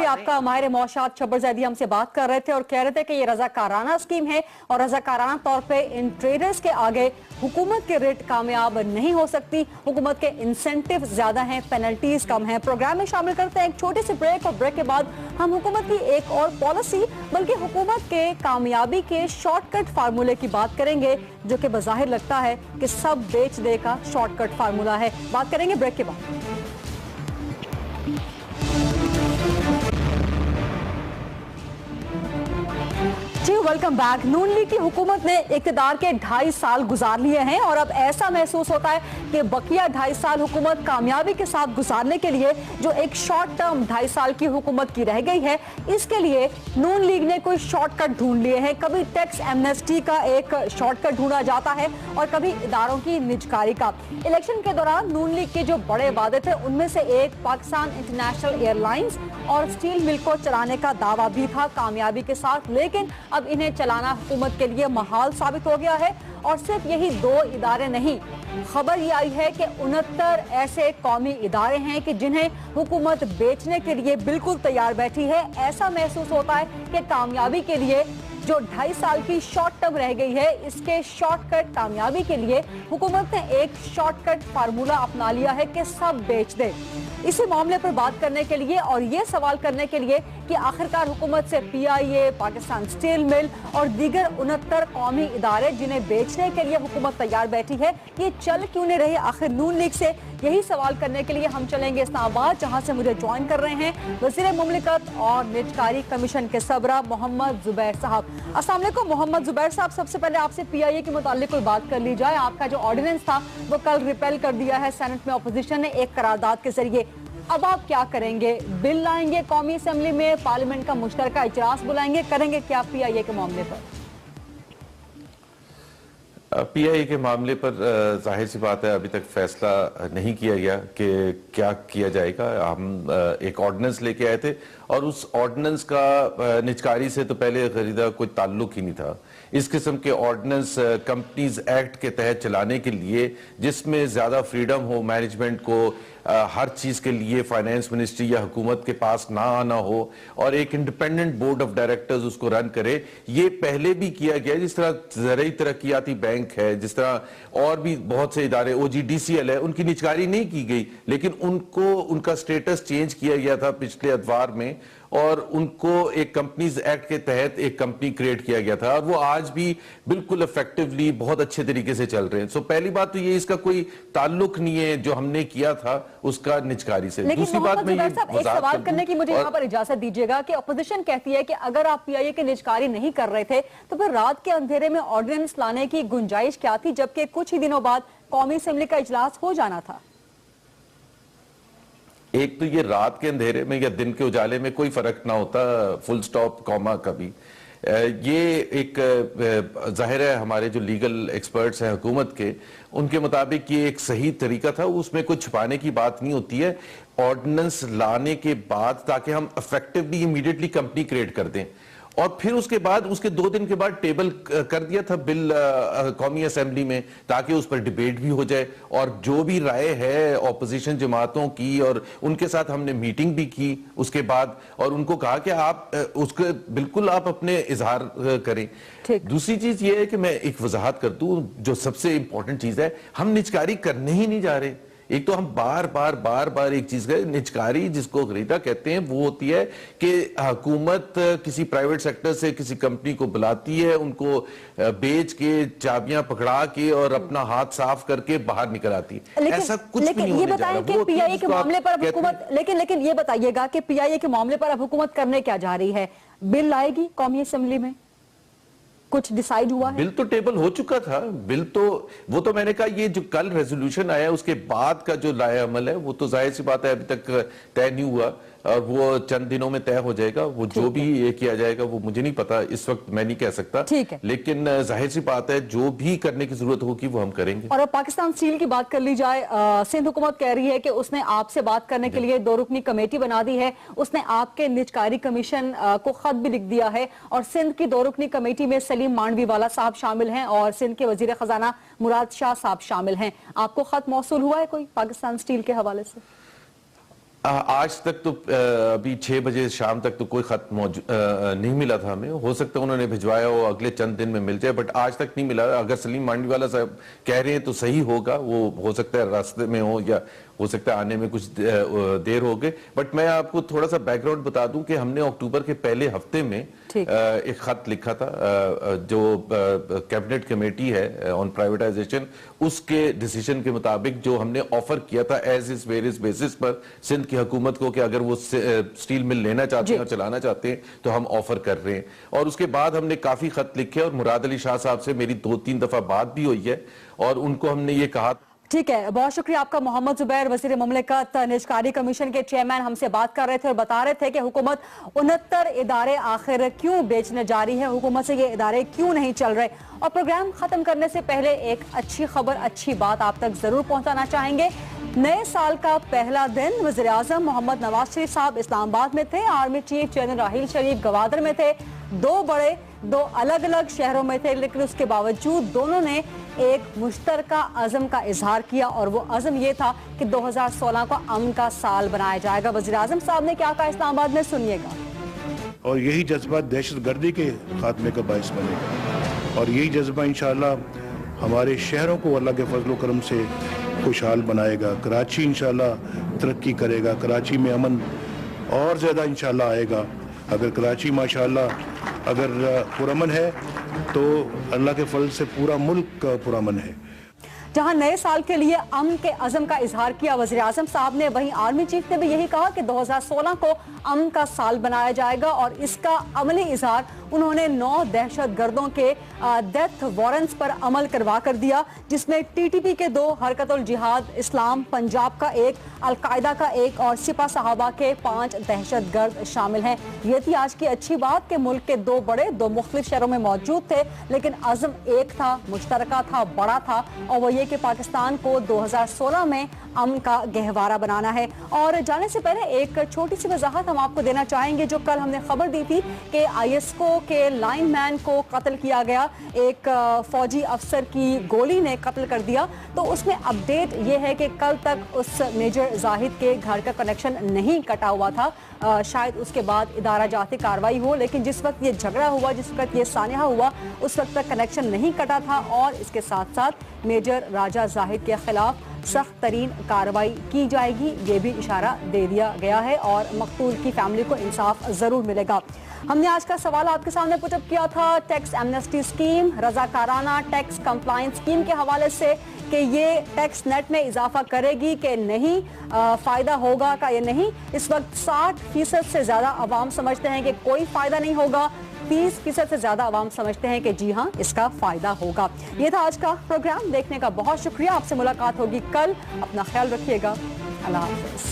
آپ کا. ماہر معاشات شہباز زاہدی ہم سے بات کر رہے تھے اور کہہ رہے تھے کہ یہ رضاکارانہ اسکیم ہے اور رضاکارانہ طور پہ ان ٹریڈرز کے آگے حکومت کے ریٹ کامیاب نہیں ہو سکتی. حکومت کے انسینٹیو زیادہ ہیں, پینلٹیز کم ہیں. پروگرام میں شامل کرتے ہیں ایک چھوٹے سے بریک, اور بریک کے بعد ہم حکومت کی ایک اور پالیسی بلکہ حکومت کے کامیابی کے شارٹ کٹ فارمولے کی بات کریں گے, جو کہ بظاہر لگتا ہے کہ سب بیچ دے کا شارٹ کٹ فارمولہ ہے. بات کریں گے بریک کے بعد. جی ویلکم بیک. نون لیگ کی حکومت نے اقتدار کے 2.5 سال گزار لیے ہیں اور اب ایسا محسوس ہوتا ہے کہ بقیہ 2.5 سال حکومت کامیابی کے ساتھ گزارنے کے لیے جو ایک شارٹ ٹرم 2.5 سال کی حکومت کی رہ گئی ہے, اس کے لیے نون لیگ نے کوئی شارٹ کٹ ڈھونڈ لیے ہیں. کبھی ٹیکس ایمنسٹی کا ایک شارٹ کٹ ڈھونڈا جاتا ہے اور کبھی اداروں کی نجکاری کا. الیکشن کے دوران نون لیگ کے جو بڑے وعدے تھے ان میں سے ایک پاکستان انٹرنیشنل ایئر لائنز اور اسٹیل مل کو چلانے کا دعویٰ بھی تھا کامیابی کے ساتھ, لیکن اب انہیں چلانا حکومت کے لیے محال ثابت ہو گیا ہے. اور صرف یہی 2 ادارے نہیں, خبر یہ آئی ہے کہ 69 ایسے قومی ادارے ہیں کہ جنہیں حکومت بیچنے کے لیے بالکل تیار بیٹھی ہے. ایسا محسوس ہوتا ہے کہ کامیابی کے لیے جو 2.5 سال کی شارٹ ٹرم رہ گئی ہے, اس کے شارٹ کٹ کامیابی کے لیے حکومت نے ایک شارٹ کٹ فارمولہ اپنا لیا ہے کہ سب بیچ دے. اسی معاملے پر بات کرنے کے لیے اور یہ سوال کرنے کے لیے کہ آخرکار حکومت سے PIA, پاکستان اسٹیل مل اور دیگر 69 قومی ادارے جنہیں بیچنے کے لیے حکومت تیار بیٹھی ہے, یہ چل کیوں نہیں رہے آخر نون لیگ سے؟ یہی سوال کرنے کے لیے ہم چلیں گے اسلام آباد, جہاں سے مجھے جوائن کر رہے ہیں وزیر مملکت اور نجکاری کمیشن کے سربراہ محمد زبیر صاحب. السلام علیکم محمد زبیر صاحب. سب سے پہلے آپ سے PIA کے متعلق کوئی بات کر لی جائے. آپ کا جو آرڈیننس تھا وہ کل ریپیل کر دیا ہے سینٹ میں اپوزیشن نے ایک قرارداد کے ذریعے. اب آپ کیا کریں گے؟ بل لائیں گے قومی اسمبلی میں, پارلیمنٹ کا مشترکہ اجلاس بلائیں گے, کریں گے کیا PIA کے معاملے پر؟ PIA کے معاملے پر ظاہر سی بات ہے ابھی تک فیصلہ نہیں کیا گیا کہ کیا کیا جائے گا. ہم ایک آرڈیننس لے کے آئے تھے اور اس آرڈیننس کا نجکاری سے تو پہلے خریدا کوئی تعلق ہی نہیں تھا. اس قسم کے آرڈیننس کمپنیز ایکٹ کے تحت چلانے کے لیے جس میں زیادہ فریڈم ہو مینجمنٹ کو, ہر چیز کے لیے فائنانس منسٹری یا حکومت کے پاس نہ آنا ہو اور ایک انڈیپینڈنٹ بورڈ آف ڈائریکٹرز اس کو رن کرے. یہ پہلے بھی کیا گیا, جس طرح زرعی ترقیاتی بینک ہے, جس طرح اور بھی بہت سے ادارے, OGDCL ہے, ان کی نجکاری نہیں کی گئی, لیکن ان کو ان کا سٹیٹس چینج کیا گیا تھا پچھلے ادوار میں, اور ان کو ایک کمپنیز ایکٹ کے تحت ایک کمپنی کریٹ کیا گیا تھا, اور وہ آج بھی بالکل افیکٹولی بہت اچھے طریقے سے چل رہے ہیں. سو پہلی بات تو یہ اس کا کوئی تعلق نہیں ہے جو ہم نے کیا تھا اس کا نجکاری سے. لیکن محمد زبیر صاحب ایک سوال کرنے کی مجھے یہاں پر اجازت دیجیے گا کہ اپوزیشن کہتی ہے کہ اگر آپ PIA کے نجکاری نہیں کر رہے تھے تو پھر رات کے اندھیرے میں آرڈیننس لانے کی گنجائش کیا تھی, جبکہ کچھ ہی دنوں بعد قومی اسمبلی کا اجلاس ہو جانا تھا. ایک تو یہ رات کے اندھیرے میں یا دن کے اجالے میں کوئی فرق نہ ہوتا, فل سٹاپ کوما کا بھی. یہ ایک ظاہر ہے ہمارے جو لیگل ایکسپرٹس ہیں حکومت کے, ان کے مطابق یہ ایک صحیح طریقہ تھا, اس میں کوئی چھپانے کی بات نہیں ہوتی ہے. آرڈیننس لانے کے بعد تاکہ ہم افیکٹولی امیڈیٹلی کمپنی کریٹ کر دیں, اور پھر اس کے بعد اس کے 2 دن کے بعد ٹیبل کر دیا تھا بل قومی اسمبلی میں, تاکہ اس پر ڈیبیٹ بھی ہو جائے, اور جو بھی رائے ہے اپوزیشن جماعتوں کی, اور ان کے ساتھ ہم نے میٹنگ بھی کی اس کے بعد, اور ان کو کہا کہ آپ اس کے بالکل آپ اپنے اظہار کریں. دوسری چیز یہ ہے کہ میں ایک وضاحت کر دوں, جو سب سے امپورٹنٹ چیز ہے, ہم نجکاری کرنے ہی نہیں جا رہے. ایک تو ہم بار بار ایک چیز کریں, نجکاری جس کو غریدہ کہتے ہیں, وہ ہوتی ہے کہ حکومت کسی پرائیویٹ سیکٹر سے کسی کمپنی کو بلاتی ہے, ان کو بیچ کے چابیاں پکڑا کے اور اپنا ہاتھ صاف کر کے باہر نکل آتی ہے. ایسا کچھ بھی نہیں ہونے جا رہا. PIA کے معاملے پر اب حکومت, لیکن یہ بتائیے گا کہ PIA کے معاملے پر اب حکومت کرنے کیا جا رہی ہے؟ بل لائے گی قومی اسمبلی میں؟ کچھ ڈیسائیڈ ہوا ہے؟ بل تو ٹیبل ہو چکا تھا, بل تو وہ تو میں نے کہا یہ جو کل ریزولوشن آیا اس کے بعد کا جو لائے عمل ہے وہ تو ظاہر سی بات ہے ابھی تک طے نہیں ہوا, اور وہ چند دنوں میں طے ہو جائے گا. وہ جو بھی یہ کیا جائے گا وہ مجھے نہیں پتا, اس وقت میں نہیں کہہ سکتا, لیکن ظاہر سی بات ہے جو بھی کرنے کی ضرورت ہوگی وہ ہم کریں گے. اور اب پاکستان اسٹیل کی بات کر لی جائے, سندھ حکومت کہہ رہی ہے کہ اس نے آپ سے بات کرنے کے لیے 2 رکنی کمیٹی بنا دی ہے, اس نے آپ کے نجکاری کمیشن کو خط بھی لکھ دیا ہے, اور سندھ کی 2 رکنی کمیٹی میں سلیم مانڈوی والا صاحب شامل ہیں اور سندھ کے وزیر خزانہ مراد شاہ صاحب شامل ہیں. آپ کو خط موصول ہوا ہے کوئی پاکستان اسٹیل کے حوالے سے؟ آج تک تو ابھی 6 بجے شام تک تو کوئی خط نہیں ملا تھا ہمیں. ہو سکتا ہے انہوں نے بھجوایا ہو, اگلے چند دن میں مل جائے, بٹ آج تک نہیں ملا. اگر سلیم مانڈوی والا صاحب کہہ رہے ہیں تو صحیح ہوگا, وہ ہو سکتا ہے راستے میں ہو یا ہو سکتا ہے آنے میں کچھ دیر ہو گئے. بٹ میں آپ کو تھوڑا سا بیک گراؤنڈ بتا دوں کہ ہم نے اکتوبر کے پہلے ہفتے میں ایک خط لکھا تھا جو کیبنٹ کمیٹی ہے آن پرائیویٹائزیشن, اس کے ڈیسیجن کے مطابق جو ہم نے آفر کیا تھا ایز از ویریس بیسس پر سندھ کی حکومت کو کہ اگر وہ سٹیل مل لینا چاہتے ہیں اور چلانا چاہتے ہیں تو ہم آفر کر رہے ہیں. اور اس کے بعد ہم نے کافی خط لکھے, اور مراد علی شاہ صاحب سے میری 2-3 دفعہ بات بھی ہوئی ہے, اور ان کو ہم نے یہ کہا. ٹھیک ہے, بہت شکریہ آپ کا. محمد زبیر, وزیر مملکت, نجکاری کمیشن کے چیئرمین, ہم سے بات کر رہے تھے اور بتا رہے تھے کہ حکومت 69 ادارے آخر کیوں بیچنے جا رہی ہے, حکومت سے یہ ادارے کیوں نہیں چل رہے. اور پروگرام ختم کرنے سے پہلے ایک اچھی خبر, اچھی بات آپ تک ضرور پہنچانا چاہیں گے. نئے سال کا پہلا دن وزیر اعظم محمد نواز شریف صاحب اسلام آباد میں تھے, army chief general Raheel Sharif Gwadar میں تھے, 2 الگ الگ شہروں میں تھے, لیکن اس کے باوجود دونوں نے ایک مشترکہ عزم کا اظہار کیا, اور وہ عزم یہ تھا کہ 2016 کو امن کا سال بنایا جائے گا. وزیر اعظم صاحب نے کیا کہا اسلام آباد میں, سنیے گا. اور یہی جذبہ دہشت گردی کے خاتمے کا باعث بنے گا, اور یہی جذبہ انشاءاللہ ہمارے شہروں کو اللہ کے فضل و کرم سے خوشحال بنائے گا. کراچی انشاءاللہ ترقی کرے گا, کراچی میں امن اور زیادہ انشاءاللہ آئے گا. اگر کراچی ماشاءاللہ اگر پرامن ہے تو اللہ کے فضل سے پورا ملک پرامن ہے. جہاں نئے سال کے لیے امن کے عزم کا اظہار کیا وزیر اعظم صاحب نے, وہیں آرمی چیف نے بھی یہی کہا کہ 2016 کو امن کا سال بنایا جائے گا, اور اس کا عملی اظہار انہوں نے 9 دہشت گردوں کے ڈیتھ وارنٹس پر عمل کروا کر دیا, جس میں TTP کے 2, حرکت الجہاد اسلام پنجاب کا 1, القاعدہ کا 1 اور سپہ صحابہ کے 5 دہشت گرد شامل ہیں. یہ تھی آج کی اچھی بات کہ ملک کے 2 مختلف شہروں میں موجود تھے, لیکن عزم ایک تھا, مشترکہ تھا, بڑا تھا, اور وہ یہ کہ پاکستان کو 2016 میں अमन का गहवारा बनाना है। और जाने से पहले एक छोटी सी वजाहत हम आपको देना चाहेंगे। जो कल हमने खबर दी थी कि आईएसको के लाइनमैन को कत्ल किया गया, एक फौजी अफसर की गोली ने कत्ल कर दिया, तो उसमें अपडेट ये है कि कल तक उस मेजर जाहिद के घर का कनेक्शन नहीं कटा हुआ था। शायद उसके बाद इदारा जाती कार्रवाई हो, लेकिन जिस वक्त ये झगड़ा हुआ, जिस वक्त ये सानिया हुआ, उस वक्त तक कनेक्शन नहीं कटा था। और इसके साथ साथ मेजर राजा जाहिद के खिलाफ सख्त तरीन कार्रवाई की जाएगी, ये भी इशारा दे दिया गया है और मकतूल की फैमिली को इंसाफ जरूर मिलेगा। हमने आज का सवाल आपके सामने पुटअप किया था टैक्स एमनेस्टी स्कीम, रजाकाराना टैक्स कंप्लायंस स्कीम के हवाले से कि ये टैक्स नेट में इजाफा करेगी कि नहीं, फ़ायदा होगा का ये नहीं। इस वक्त 60% से ज़्यादा अवाम समझते हैं कि कोई फ़ायदा नहीं होगा, 30% से ज़्यादा अवाम समझते हैं कि जी हाँ, इसका फ़ायदा होगा। ये था आज का प्रोग्राम, देखने का बहुत शुक्रिया। आपसे मुलाकात होगी कल, अपना ख्याल रखिएगा, अल्लाह हाफ़िज़।